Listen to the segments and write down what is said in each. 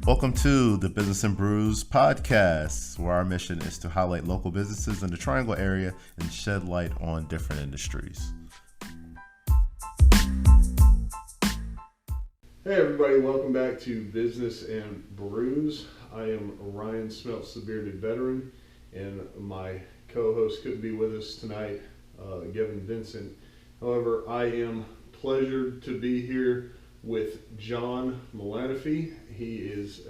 Welcome to the Business and Brews podcast, where our mission is to highlight local businesses in the Triangle area and shed light on different industries. Hey everybody, welcome back to Business and Brews. I am Ryan Smeltz, the Bearded Veteran, and my co-host couldn't be with us tonight, Gavin Vincent. However, I am pleasured to be here with John Mullanaphy. He is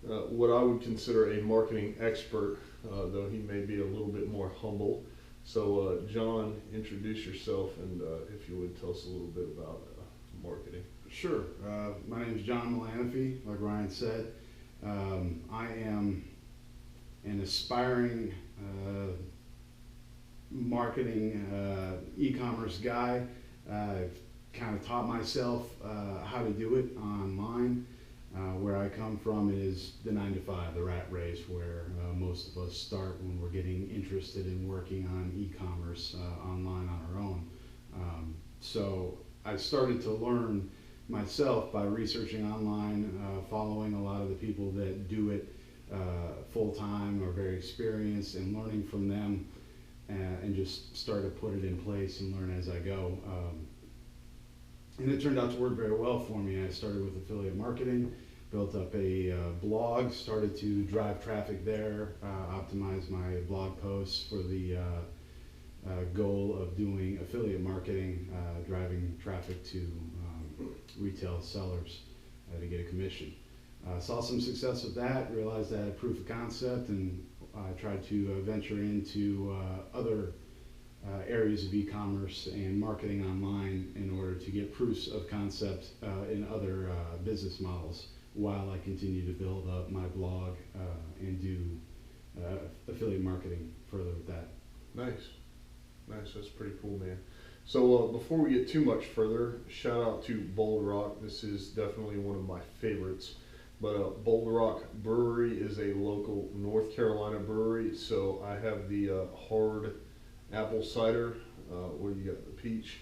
what I would consider a marketing expert, though he may be a little bit more humble. So John, introduce yourself, and if you would tell us a little bit about marketing. Sure. My name is John Mullanaphy, like Ryan said. I am an aspiring marketing e-commerce guy. I've kind of taught myself how to do it online. Where I come from is the 9 to 5, the rat race, where most of us start when we're getting interested in working on e-commerce online on our own. So I started to learn myself by researching online, following a lot of the people that do it full-time or very experienced, and learning from them, and just start to put it in place and learn as I go. And it turned out to work very well for me. I started with affiliate marketing, built up a blog, started to drive traffic there, optimize my blog posts for the goal of doing affiliate marketing, driving traffic to retail sellers to get a commission. Saw some success with that, realized I had proof of concept, and tried to venture into other areas of e-commerce and marketing online in order to get proofs of concept in other business models while I continue to build up my blog and do affiliate marketing further with that. Nice. That's pretty cool, man. So before we get too much further, shout out to Bold Rock. This is definitely one of my favorites. But Bold Rock Brewery is a local North Carolina brewery. So I have the hard apple cider. What do you got? The peach?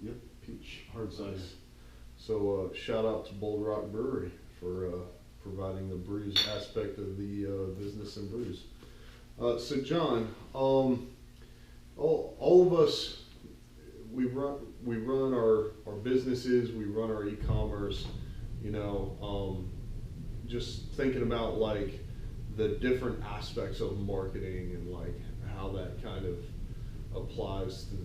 Yep, peach hard cider. Nice. So shout out to Bold Rock Brewery for providing the brews aspect of the business and brews. So John, all of us, we run our businesses, we run our e-commerce, just thinking about like the different aspects of marketing and like how that kind of applies to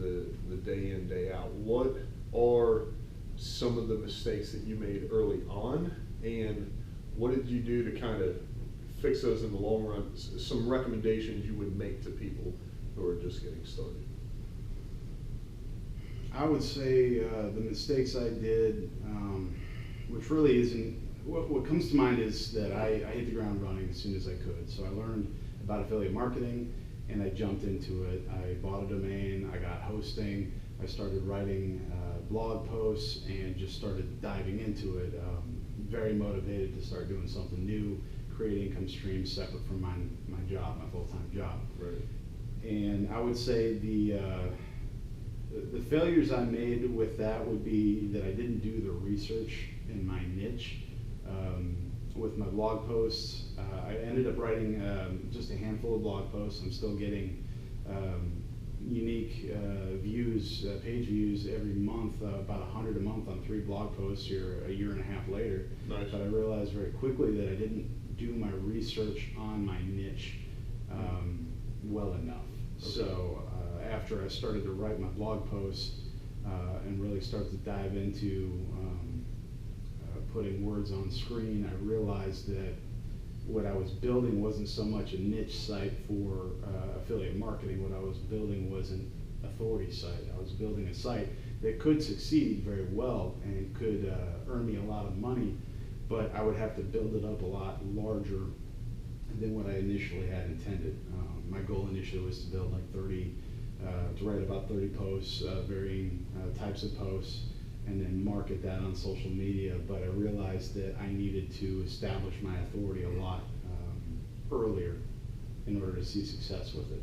the day in, day out. What are some of the mistakes that you made early on, and what did you do to kind of fix those in the long run? Some recommendations you would make to people who are just getting started. I would say the mistakes I did, which really isn't, what comes to mind is that I hit the ground running as soon as I could. So I learned about affiliate marketing and I jumped into it. I bought a domain, I got hosting, I started writing blog posts and just started diving into it. Very motivated to start doing something new, create income streams separate from my job, my full-time job. Right. And I would say the failures I made with that would be that I didn't do the research in my niche. With my blog posts, I ended up writing just a handful of blog posts. I'm still getting unique views, page views every month, about 100 a month on 3 blog posts here a year and a half later. Nice. But I realized very quickly that I didn't do my research on my niche well enough. Okay. So after I started to write my blog posts and really start to dive into putting words on screen, I realized that what I was building wasn't so much a niche site for affiliate marketing. What I was building was an authority site. I was building a site that could succeed very well and could earn me a lot of money, but I would have to build it up a lot larger than what I initially had intended. My goal initially was to build like 30, to write about 30 posts, varying types of posts, and then market that on social media. But I realized that I needed to establish my authority a lot earlier in order to see success with it.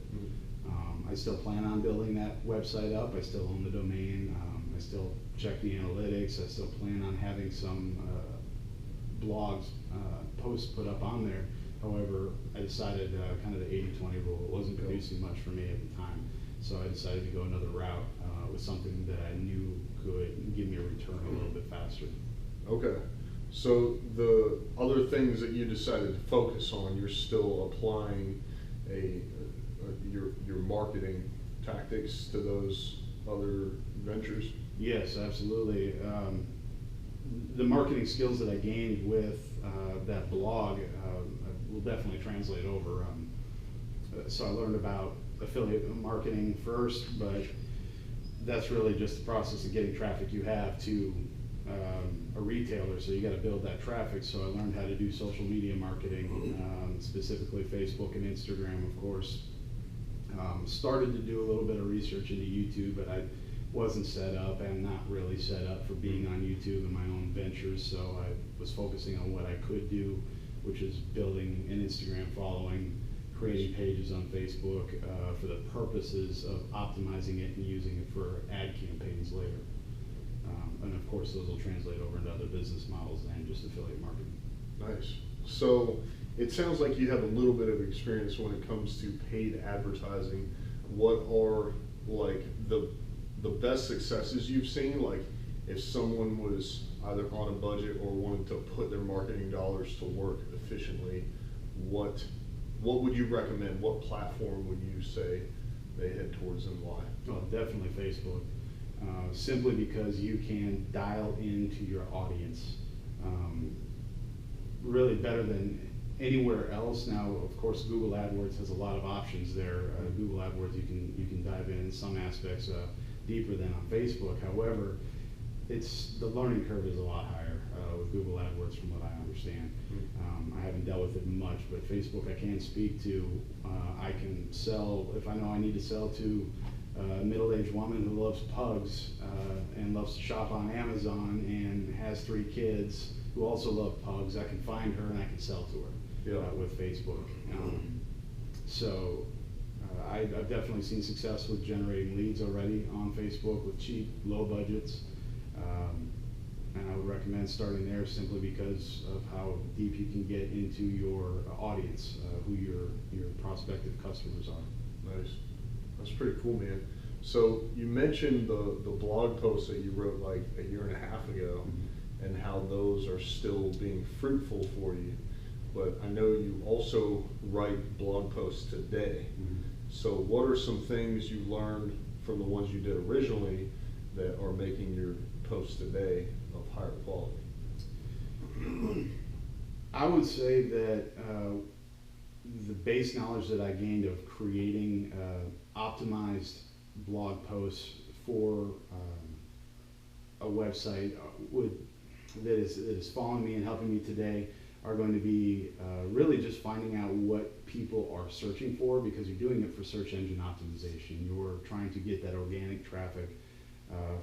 I still plan on building that website up. I still own the domain. I still check the analytics. I still plan on having some blogs, posts put up on there. However, I decided kind of the 80-20 rule. It wasn't producing much for me at the time, so I decided to go another route with something that I knew could give me a return a little bit faster. Okay. So the other things that you decided to focus on, you're still applying your marketing tactics to those other ventures? Yes, absolutely. The marketing skills that I gained with that blog will definitely translate over. So I learned about affiliate marketing first, but that's really just the process of getting traffic you have to a retailer, so you got to build that traffic. So I learned how to do social media marketing, specifically Facebook and Instagram, of course. Started to do a little bit of research into YouTube, but I wasn't set up and not really set up for being on YouTube in my own ventures, so I was focusing on what I could do, which is building an Instagram following, creating pages on Facebook for the purposes of optimizing it and using it for ad campaigns later. And of course, those will translate over into other business models and just affiliate marketing. Nice. So it sounds like you have a little bit of experience when it comes to paid advertising. What are like the best successes you've seen? Like if someone was either on a budget or wanted to put their marketing dollars to work efficiently, what would you recommend? What platform would you say they head towards and why? Oh, definitely Facebook. Simply because you can dial into your audience really better than anywhere else. Now, of course, Google AdWords has a lot of options there. Google AdWords, you can dive in some aspects deeper than on Facebook. However, the learning curve is a lot higher with Google AdWords, from what I understand. I haven't dealt with it much, but Facebook I can speak to. I can sell if I know I need to sell to a middle-aged woman who loves pugs and loves to shop on Amazon and has 3 kids who also love pugs. I can find her and I can sell to her with Facebook. So I've definitely seen success with generating leads already on Facebook with cheap, low budgets. And I would recommend starting there simply because of how deep you can get into your audience, who your prospective customers are. Nice. That's pretty cool, man. So you mentioned the blog posts that you wrote like a year and a half ago, and how those are still being fruitful for you. But I know you also write blog posts today. So what are some things you learned from the ones you did originally that are making your posts today of higher quality? I would say that the base knowledge that I gained of creating optimized blog posts for a website that is following me and helping me today are going to be really just finding out what people are searching for, because you're doing it for search engine optimization. You're trying to get that organic traffic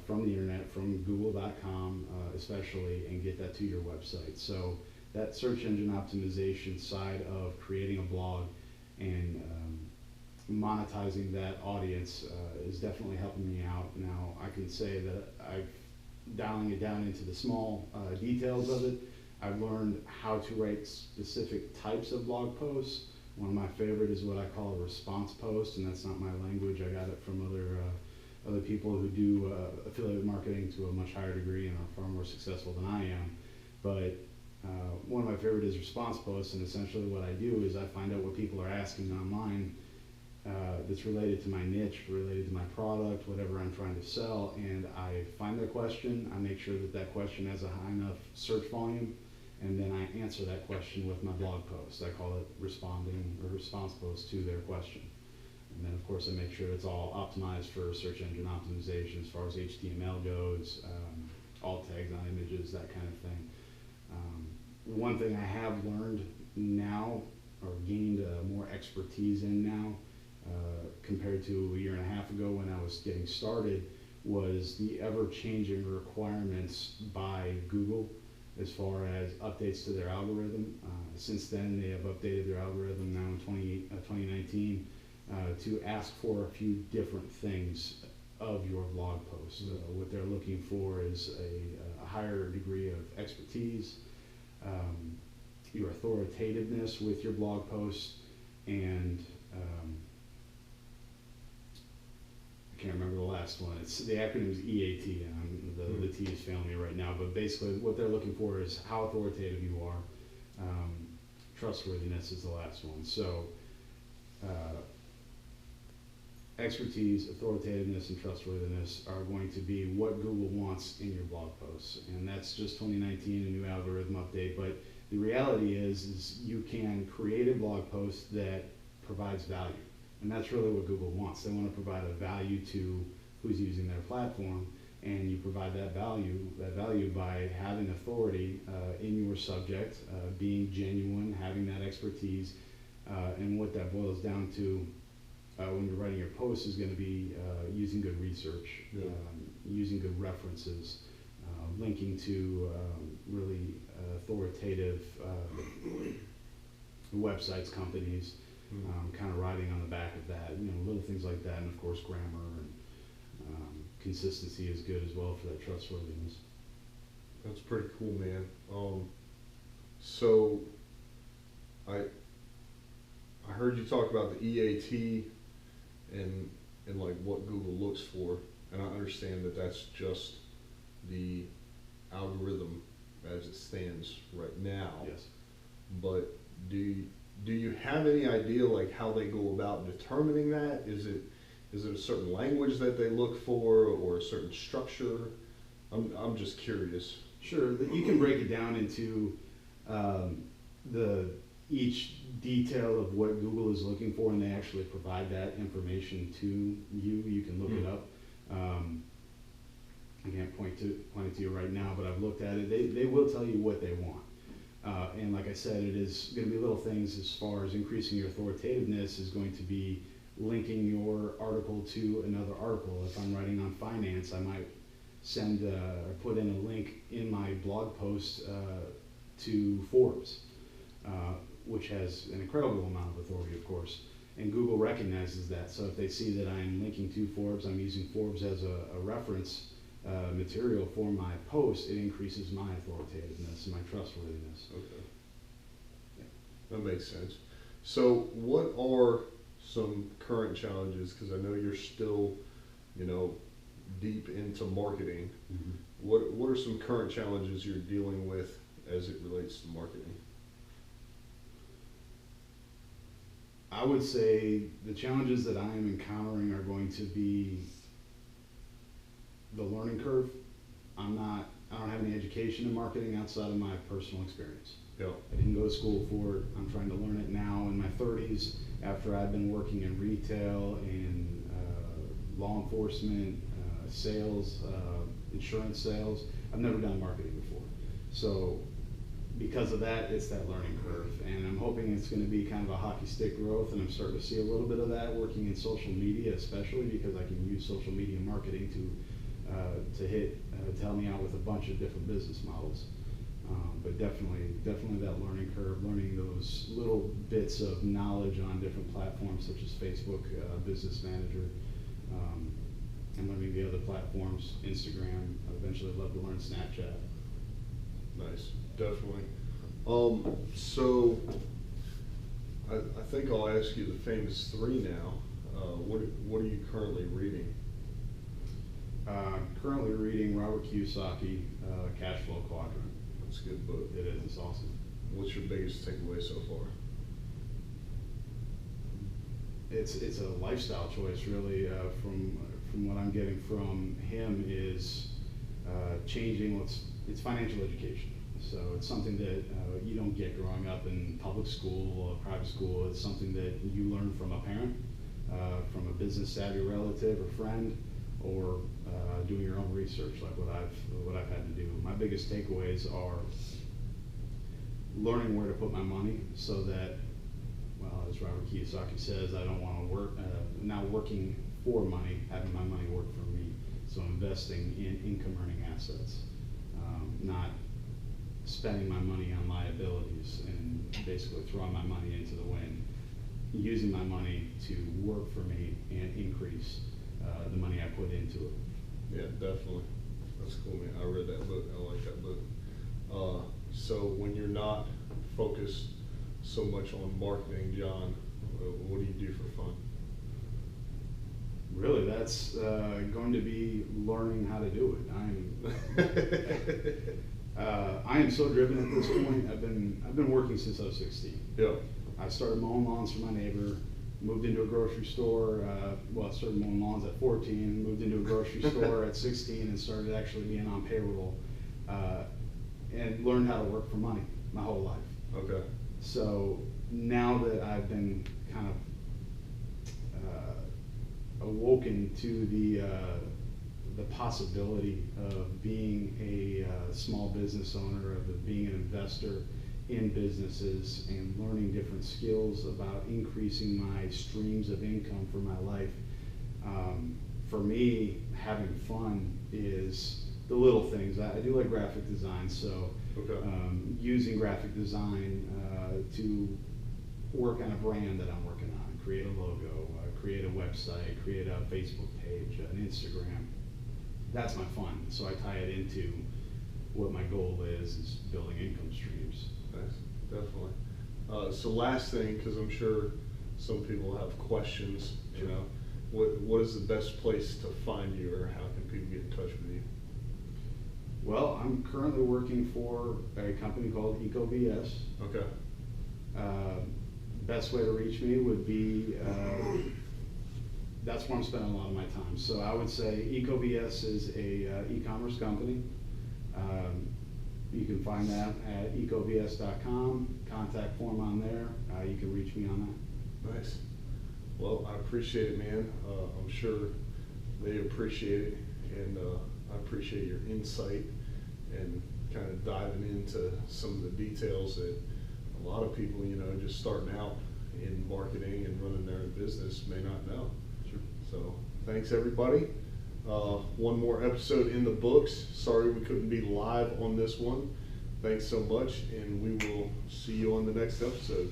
from the internet, from Google.com especially, and get that to your website. So that search engine optimization side of creating a blog and monetizing that audience is definitely helping me out. Now I can say that I've dialing it down into the small details of it. I've learned how to write specific types of blog posts. One of my favorite is what I call a response post, and that's not my language. I got it from other people who do affiliate marketing to a much higher degree and are far more successful than I am. But one of my favorite is response posts, and essentially what I do is I find out what people are asking online that's related to my niche, related to my product, whatever I'm trying to sell, and I find their question. I make sure that that question has a high enough search volume, and then I answer that question with my blog post. I call it responding or response post to their question. And then of course I make sure it's all optimized for search engine optimization as far as HTML goes, alt tags on images, that kind of thing. One thing I have learned now, or gained more expertise in now, compared to a year and a half ago when I was getting started, was the ever-changing requirements by Google as far as updates to their algorithm. Since then, they have updated their algorithm now in 2019 to ask for a few different things of your blog post. What they're looking for is a higher degree of expertise, your authoritativeness with your blog posts, and I can't remember the last one. It's the acronym is EAT, and the T is failing me right now. But basically, what they're looking for is how authoritative you are. Trustworthiness is the last one. So, expertise, authoritativeness, and trustworthiness are going to be what Google wants in your blog posts, and that's just 2019, a new algorithm update. But the reality is you can create a blog post that provides value. And that's really what Google wants. They want to provide a value to who's using their platform, and you provide that value by having authority in your subject, being genuine, having that expertise, and what that boils down to when you're writing your post is going to be using good research, using good references, linking to really authoritative websites, companies. Kind of riding on the back of that, little things like that, and of course grammar and consistency is good as well for that trustworthiness. That's pretty cool, man. So I heard you talk about the EAT and like what Google looks for, and I understand that that's just the algorithm as it stands right now. Yes. But do you have any idea like how they go about determining that? Is it a certain language that they look for, or a certain structure? I'm just curious. Sure, you can break it down into each detail of what Google is looking for, and they actually provide that information to you. You can look it up. I can't point it to you right now, but I've looked at it. They will tell you what they want. And like I said, it is going to be little things as far as increasing your authoritativeness is going to be linking your article to another article. If I'm writing on finance, I might send or put in a link in my blog post to Forbes, which has an incredible amount of authority, of course. And Google recognizes that. So if they see that I'm linking to Forbes, I'm using Forbes as a reference material for my post, it increases my authoritativeness and my trustworthiness. Okay. Yeah. That makes sense. So what are some current challenges? Because I know you're still, deep into marketing. Mm-hmm. What are some current challenges you're dealing with as it relates to marketing? I would say the challenges that I am encountering are going to be the learning curve. I don't have any education in marketing outside of my personal experience. Yeah. I didn't go to school for it. I'm trying to learn it now in my 30s after I've been working in retail, in law enforcement, sales, insurance sales. I've never done marketing before. So because of that, it's that learning curve. And I'm hoping it's going to be kind of a hockey stick growth, and I'm starting to see a little bit of that working in social media, especially because I can use social media marketing to help me out with a bunch of different business models. But definitely that learning curve, learning those little bits of knowledge on different platforms such as Facebook, Business Manager, and learning the other platforms, Instagram. Eventually I'd love to learn Snapchat. Nice, definitely. So I think I'll ask you the famous three now. What are you currently reading? Currently reading Robert Kiyosaki, Cash Flow Quadrant. That's a good book. It is, it's awesome. What's your biggest takeaway so far? It's a lifestyle choice, really. From what I'm getting from him is changing it's financial education. So it's something that you don't get growing up in public school or private school. It's something that you learn from a parent, from a business savvy relative or friend, or doing your own research, like what I've had to do. My biggest takeaways are learning where to put my money, so that, well, as Robert Kiyosaki says, I don't want to work, not working for money, having my money work for me. So investing in income earning assets, not spending my money on liabilities and basically throwing my money into the wind, using my money to work for me and increase the money I put into it. Yeah, definitely. That's cool, man. I read that book. I like that book. So when you're not focused so much on marketing, John, what do you do for fun? Really, that's going to be learning how to do it. I am so driven at this point. I've been working since I was 16. Yeah. I started mowing lawns for my neighbor, moved into a grocery store. I started mowing lawns at 14, moved into a grocery store at 16, and started actually being on payroll, and learned how to work for money my whole life. Okay. So now that I've been kind of awoken to the possibility of being a small business owner, of being an investor in businesses and learning different skills about increasing my streams of income for my life. For me, having fun is the little things. I do like graphic design, so Okay. Using graphic design to work on a brand that I'm working on, create a logo, create a website, create a Facebook page, an Instagram. That's my fun. So I tie it into what my goal is building income streams. Nice, definitely. So last thing, because I'm sure some people have questions, you know, what is the best place to find you, or how can people get in touch with you? Well, I'm currently working for a company called EcoVS. Okay. Best way to reach me would be, that's where I'm spending a lot of my time. So I would say EcoVS is a e-commerce company. You can find that at ecovs.com, contact form on there. You can reach me on that. Nice. Well, I appreciate it, man. I'm sure they appreciate it, and I appreciate your insight and kind of diving into some of the details that a lot of people, you know, just starting out in marketing and running their own business may not know. Sure. So thanks, everybody. One more episode in the books. Sorry we couldn't be live on this one. Thanks so much, and we will see you on the next episode.